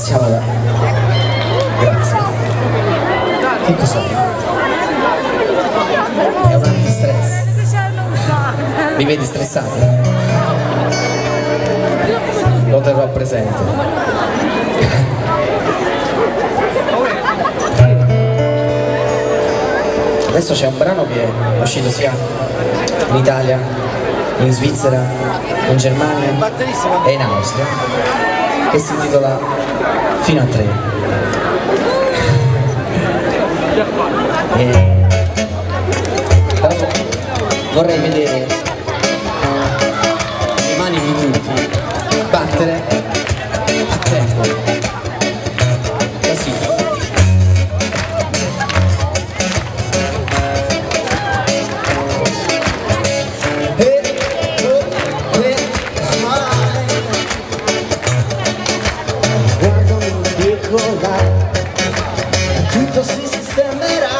Passiamo da... Grazie. Che cos'è? È un antistress. Mi vedi stressato? Lo terrò presente. Adesso c'è un brano che è uscito sia in Italia, in Svizzera, in Germania e in Austria, che si intitola Fino a 3. Però vorrei vedere le mani di tutti battere a tempo, così. Tutto si sistemerà,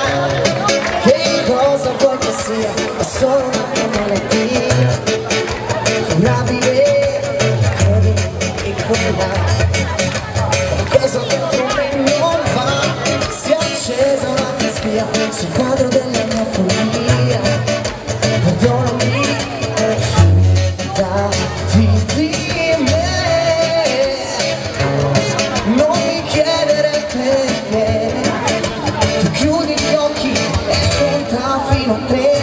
che cosa vuoi che sia, è solo una malattia, curabile, credi e quella, qualcosa dentro me non va, si è accesa una mia spia sul quadro della mia follia, perdonami, fidati di me, non mi chiedere perché. Chiudi gli occhi e conta fino a 3.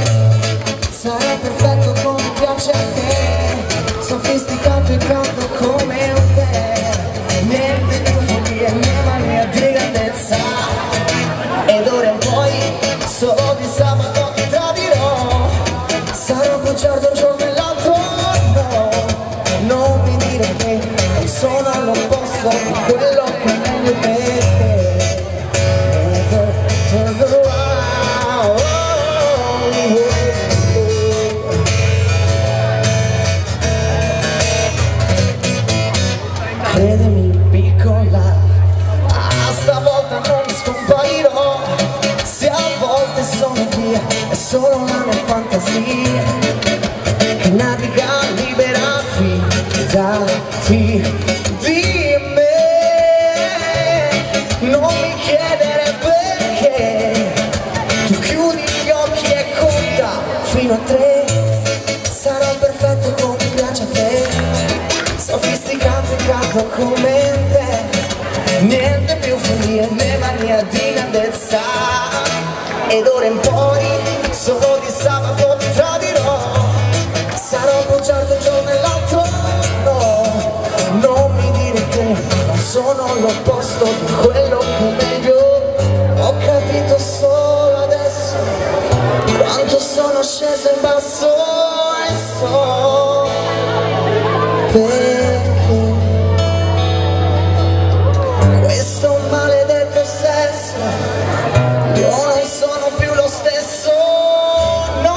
Sarà perfetto come piace a te, sofisticato e caldo come un tè. Niente di follia né mania di grandezza. Ed ora in poi, solo di sabato ti tradirò. Sarò bugiardo un giorno e l'altro no. Non mi dire che non sono all'opposto di quello che è meglio per te. Credimi piccola, stavolta non scomparirò, se a volte sono via, è solo una mia fantasia, che naviga libera, fidati di me, non mi chiedere perché, tu chiudi gli occhi e conta fino a 3, sarà perfetto come piace a te, sofisticato e caldo come te, niente più follia né mania di grandezza, ed ora in poi, solo di sabato ti tradirò, sarò bugiardo un giorno e l'altro no, non mi dire che non sono l'opposto di quello che è meglio, ho capito solo adesso, quanto sono sceso in basso e so perché questo maledetto sesso, io non sono più lo stesso, no,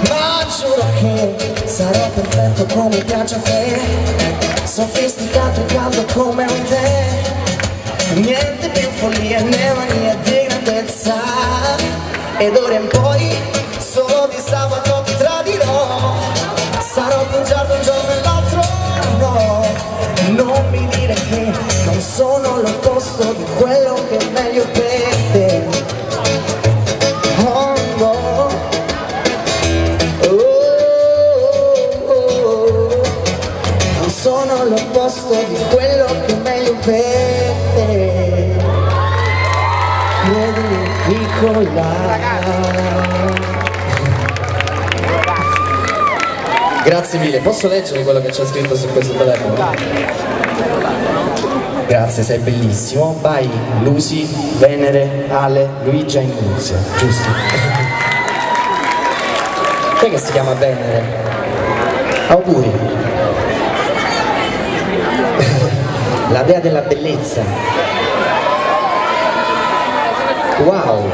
ma giuro che sarò perfetto come piace a te, sofisticato e caldo come un tè, niente più follia né mania di grandezza, ed ora in poi solo di sabato ti tradirò, sarò bugiardo un giorno e l'altro no, non mi dire che non sono l'opposto di quello che è meglio per te, oh no, non sono l'opposto di quello che è meglio per te, credimi piccola. Grazie mille, posso leggere quello che c'è scritto su questo telefono? Grazie, sei bellissimo. Vai, Lucy, Venere, Ale, Luigia e Nunzia, giusto? Chi è che si chiama Venere? Auguri. La dea della bellezza. Wow.